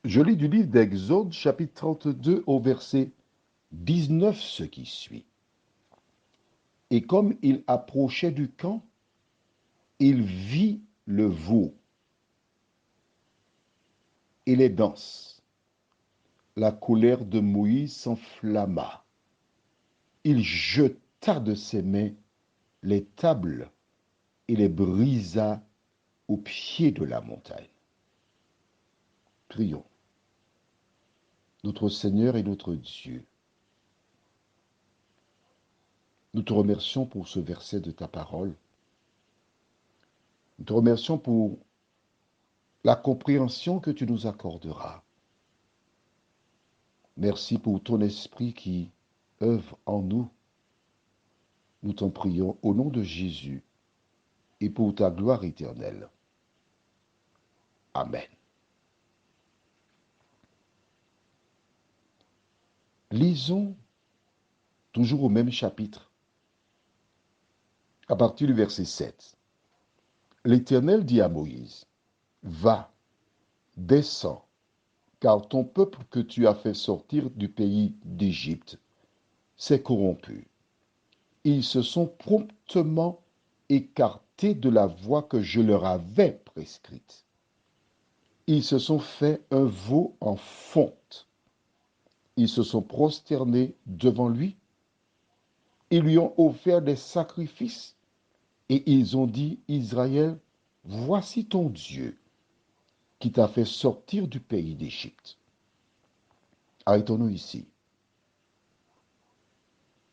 Je lis du livre d'Exode, chapitre 32, au verset 19, ce qui suit. Et comme il approchait du camp, il vit le veau et les danses. La colère de Moïse s'enflamma. Il jeta de ses mains les tables et les brisa au pied de la montagne. Prions. Notre Seigneur et notre Dieu, nous te remercions pour ce verset de ta parole. Nous te remercions pour la compréhension que tu nous accorderas. Merci pour ton esprit qui œuvre en nous. Nous t'en prions au nom de Jésus et pour ta gloire éternelle. Amen. Lisons toujours au même chapitre, à partir du verset 7. L'Éternel dit à Moïse, va, descends, car ton peuple que tu as fait sortir du pays d'Égypte s'est corrompu. Ils se sont promptement écartés de la voie que je leur avais prescrite. Ils se sont fait un veau en fonte. Ils se sont prosternés devant lui. Ils lui ont offert des sacrifices. Et ils ont dit, Israël, voici ton Dieu qui t'a fait sortir du pays d'Égypte. Arrêtons-nous ici.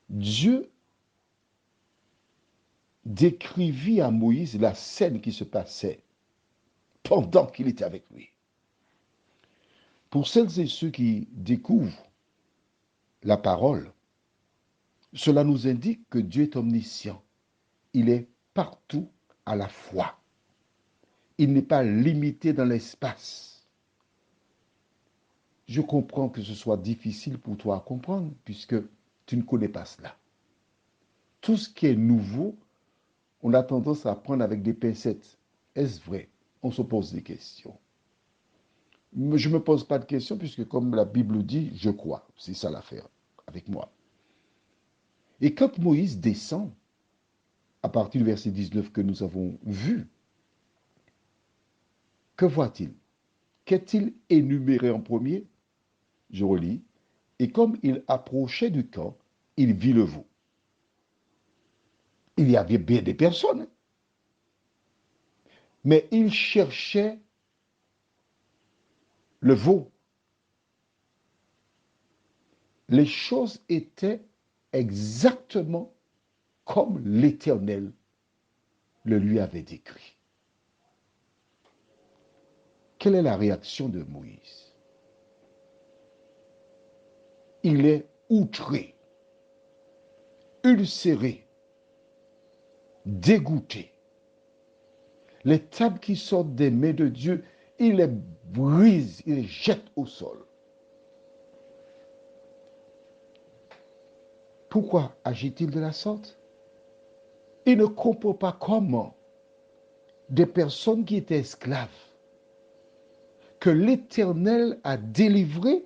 Dieu décrivit à Moïse la scène qui se passait pendant qu'il était avec lui. Pour celles et ceux qui découvrent la parole, cela nous indique que Dieu est omniscient. Il est partout à la fois. Il n'est pas limité dans l'espace. Je comprends que ce soit difficile pour toi à comprendre puisque tu ne connais pas cela. Tout ce qui est nouveau, on a tendance à prendre avec des pincettes. Est-ce vrai? On se pose des questions. Je ne me pose pas de questions puisque comme la Bible dit, je crois. C'est ça l'affaire avec moi. Et quand Moïse descend, à partir du verset 19 que nous avons vu, que voit-il? Qu'est-il énuméré en premier? Je relis. Et comme il approchait du camp, il vit le veau. Il y avait bien des personnes, mais il cherchait le veau. Les choses étaient exactement comme l'Éternel le lui avait décrit. Quelle est la réaction de Moïse? Il est outré, ulcéré, dégoûté. Les tables qui sortent des mains de Dieu, il les brise, il les jette au sol. Pourquoi agit-il de la sorte? Il ne comprend pas comment des personnes qui étaient esclaves, que l'Éternel a délivrées,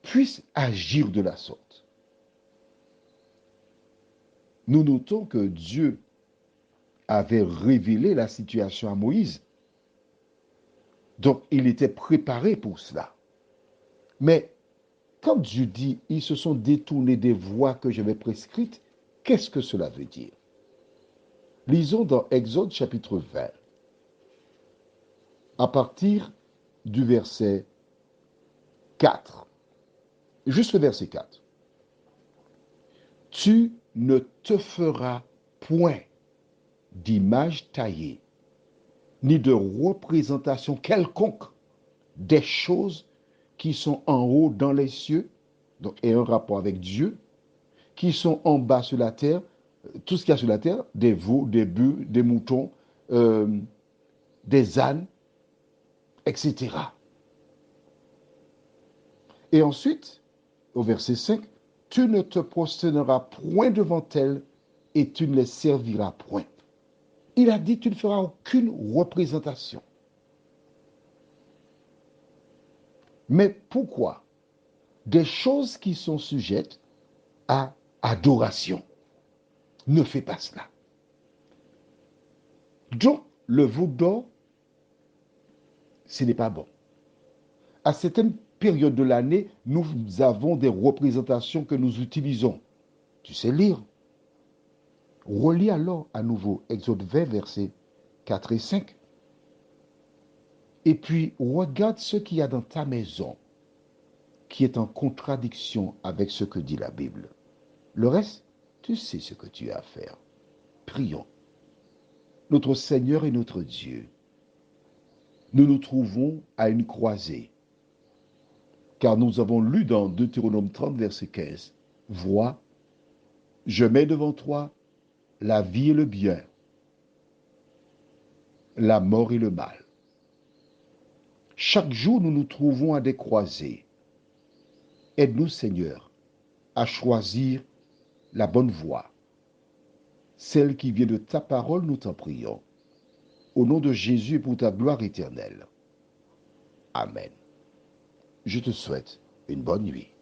puissent agir de la sorte. Nous notons que Dieu avait révélé la situation à Moïse. Donc, il était préparé pour cela. Mais quand Dieu dit, ils se sont détournés des voies que j'avais prescrites, qu'est-ce que cela veut dire? Lisons dans Exode chapitre 20, à partir du verset 4. Juste le verset 4. Tu ne te feras point d'image taillée, ni de représentation quelconque des choses qui sont en haut dans les cieux, donc et un rapport avec Dieu, qui sont en bas sur la terre, tout ce qu'il y a sur la terre, des veaux, des bœufs, des moutons, euh, des ânes, etc. Et ensuite, au verset 5, tu ne te prosterneras point devant elles et tu ne les serviras point. Il a dit, tu ne feras aucune représentation. Mais pourquoi? Des choses qui sont sujettes à adoration. Ne fais pas cela. Donc, le veau d'or, ce n'est pas bon. À certaines périodes de l'année, nous avons des représentations que nous utilisons. Tu sais lire. Relis alors à nouveau Exode 20, versets 4 et 5. Et puis, regarde ce qu'il y a dans ta maison qui est en contradiction avec ce que dit la Bible. Le reste, tu sais ce que tu as à faire. Prions. Notre Seigneur et notre Dieu, nous nous trouvons à une croisée, car nous avons lu dans Deutéronome 30, verset 15, « Vois, je mets devant toi la vie et le bien, la mort et le mal. » Chaque jour, nous nous trouvons à des croisées. Aide-nous, Seigneur, à choisir la bonne voie, celle qui vient de ta parole, nous t'en prions. Au nom de Jésus et pour ta gloire éternelle. Amen. Je te souhaite une bonne nuit.